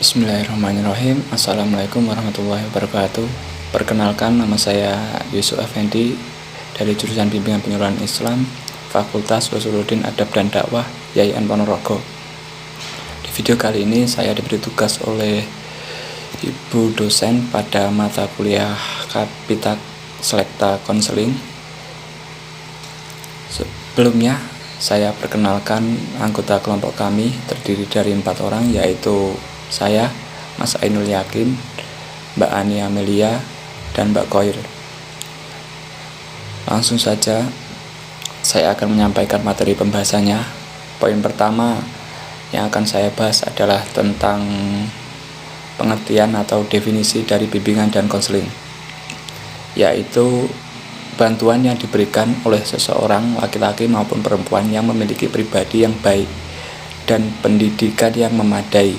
Bismillahirrahmanirrahim. Assalamualaikum warahmatullahi wabarakatuh. Perkenalkan, nama saya Yusuf Effendi dari jurusan Bimbingan Penyuluhan Islam, Fakultas Usuluddin Adab dan Dakwah, YAIN Ponorogo. Di video kali ini saya diberi tugas oleh Ibu dosen pada mata kuliah Kapitak Selekta Konseling. Sebelumnya saya perkenalkan anggota kelompok kami terdiri dari 4 orang, yaitu saya, Mas Ainul Yakin, Mbak Ani Amelia, dan Mbak Koir. Langsung saja saya akan menyampaikan materi pembahasannya. Poin pertama yang akan saya bahas adalah tentang pengertian atau definisi dari bimbingan dan konseling, yaitu bantuan yang diberikan oleh seseorang laki-laki maupun perempuan yang memiliki pribadi yang baik dan pendidikan yang memadai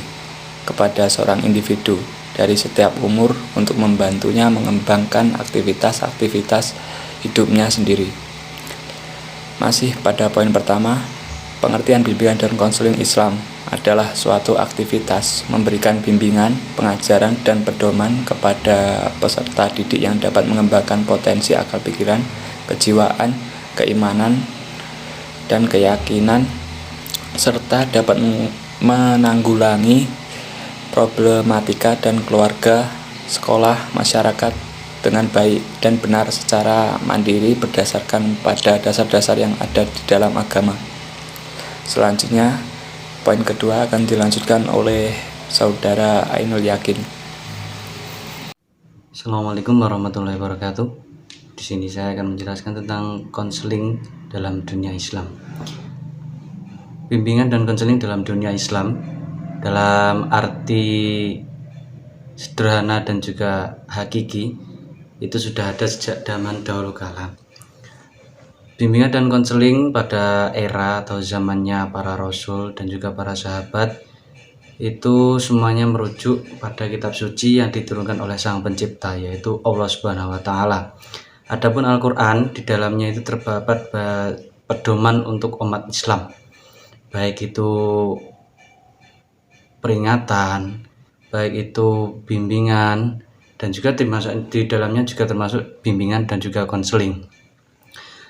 kepada seorang individu dari setiap umur untuk membantunya mengembangkan aktivitas-aktivitas hidupnya sendiri. Masih pada poin pertama, pengertian bimbingan dan konseling Islam adalah suatu aktivitas memberikan bimbingan, pengajaran, dan pedoman kepada peserta didik yang dapat mengembangkan potensi akal pikiran, kejiwaan, keimanan, dan keyakinan, serta dapat menanggulangi problematika dan keluarga, sekolah, masyarakat dengan baik dan benar secara mandiri berdasarkan pada dasar-dasar yang ada di dalam agama. Selanjutnya, poin kedua akan dilanjutkan oleh Saudara Ainul Yakin. Assalamualaikum warahmatullahi wabarakatuh. Di sini saya akan menjelaskan tentang konseling dalam dunia Islam. Bimbingan dan konseling dalam dunia Islam dalam arti sederhana dan juga hakiki itu sudah ada sejak zaman dahulu kala. Bimbingan dan konseling pada era atau zamannya para rasul dan juga para sahabat itu semuanya merujuk pada kitab suci yang diturunkan oleh Sang Pencipta, yaitu Allah Subhanahu wa taala. Adapun Al-Qur'an, di dalamnya itu terdapat pedoman untuk umat Islam. Baik itu peringatan, baik itu bimbingan, dan juga di dalamnya juga termasuk bimbingan dan juga konseling.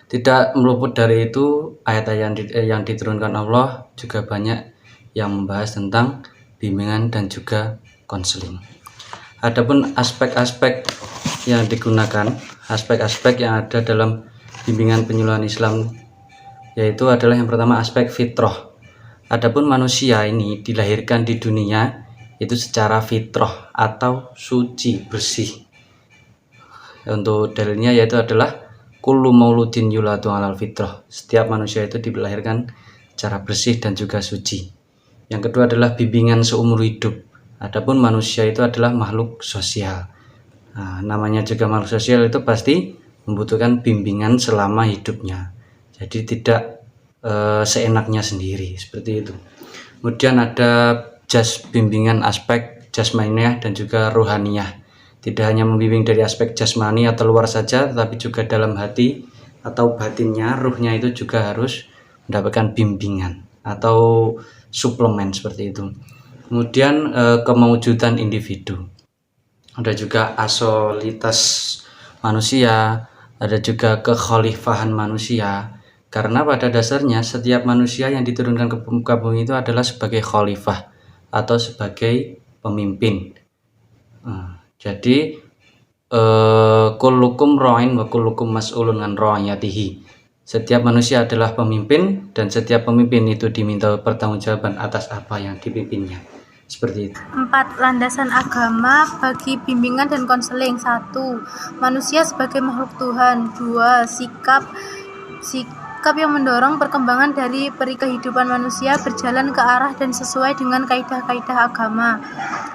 Tidak meluput dari itu, ayat-ayat yang diturunkan Allah juga banyak yang membahas tentang bimbingan dan juga konseling. Adapun aspek-aspek yang digunakan, aspek-aspek yang ada dalam bimbingan penyuluhan Islam, yaitu adalah yang pertama aspek fitrah. Adapun manusia ini dilahirkan di dunia itu secara fitrah atau suci, bersih. Untuk dalilnya yaitu adalah kullu mauludin yuladu alal fitrah. Setiap manusia itu dilahirkan secara bersih dan juga suci. Yang kedua adalah bimbingan seumur hidup. Adapun manusia itu adalah makhluk sosial. Namanya juga makhluk sosial itu pasti membutuhkan bimbingan selama hidupnya. Jadi tidak seenaknya sendiri, seperti itu. Kemudian ada bimbingan aspek jasmaniah dan juga rohaniyah. Tidak hanya membimbing dari aspek jasmani atau luar saja, tetapi juga dalam hati atau batinnya, ruhnya itu juga harus mendapatkan bimbingan atau suplemen seperti itu. Kemudian kemewujudan individu. Ada juga asolitas manusia, ada juga kekhalifahan manusia. Karena pada dasarnya setiap manusia yang diturunkan ke muka bumi itu adalah sebagai khalifah atau sebagai pemimpin. Jadi kullukum ra'in wa kullukum mas'ulun an ra'iyatihi. Setiap manusia adalah pemimpin dan setiap pemimpin itu diminta pertanggungjawaban atas apa yang dipimpinnya. Seperti itu. 4. Landasan agama bagi bimbingan dan konseling. 1. Manusia sebagai makhluk Tuhan. 2. Sikap yang mendorong perkembangan dari peri kehidupan manusia berjalan ke arah dan sesuai dengan kaidah-kaidah agama.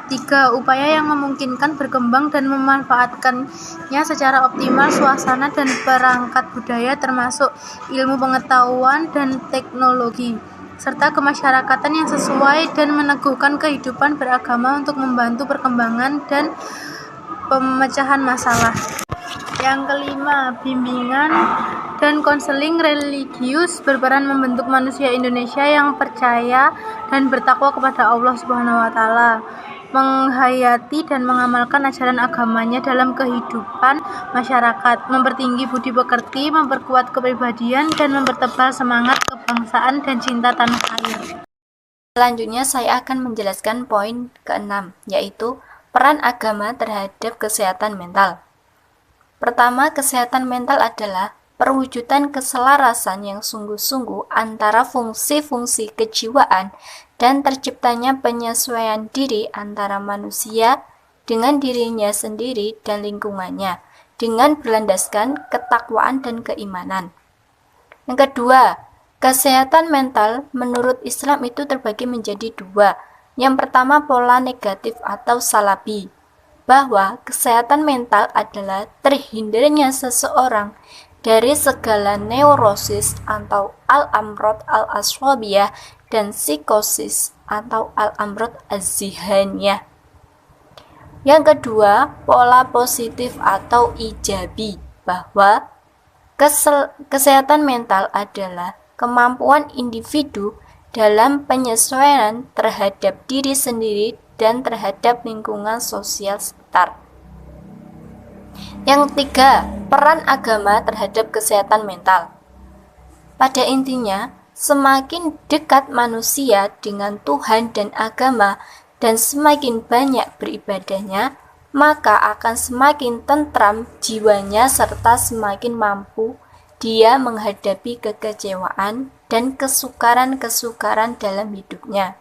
3. Upaya yang memungkinkan berkembang dan memanfaatkannya secara optimal suasana dan perangkat budaya termasuk ilmu pengetahuan dan teknologi, serta kemasyarakatan yang sesuai dan meneguhkan kehidupan beragama untuk membantu perkembangan dan pemecahan masalah. Yang kelima, bimbingan dan konseling religius berperan membentuk manusia Indonesia yang percaya dan bertakwa kepada Allah Subhanahu wa taala, menghayati dan mengamalkan ajaran agamanya dalam kehidupan masyarakat, mempertinggi budi pekerti, memperkuat kepribadian, dan mempertebal semangat kebangsaan dan cinta tanah air. Selanjutnya saya akan menjelaskan poin ke-6, yaitu peran agama terhadap kesehatan mental. Pertama, kesehatan mental adalah perwujudan keselarasan yang sungguh-sungguh antara fungsi-fungsi kejiwaan dan terciptanya penyesuaian diri antara manusia dengan dirinya sendiri dan lingkungannya, dengan berlandaskan ketakwaan dan keimanan. Yang kedua, kesehatan mental menurut Islam itu terbagi menjadi dua. Yang pertama, pola negatif atau salabi, bahwa kesehatan mental adalah terhindarnya seseorang dari segala neurosis atau al-amrod al-aswabiyah dan psikosis atau al-amrod az-zihaniyah. Yang kedua, pola positif atau ijabi, bahwa kesehatan mental adalah kemampuan individu dalam penyesuaian terhadap diri sendiri dan terhadap lingkungan sosial sekitar. Yang ketiga, peran agama terhadap kesehatan mental. Pada intinya, semakin dekat manusia dengan Tuhan dan agama dan semakin banyak beribadahnya, maka akan semakin tentram jiwanya serta semakin mampu dia menghadapi kekecewaan dan kesukaran-kesukaran dalam hidupnya.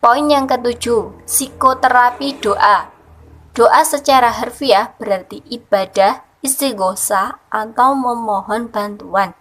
Poin yang ketujuh, psikoterapi doa. Doa secara harfiah berarti ibadah, istighosah, atau memohon bantuan.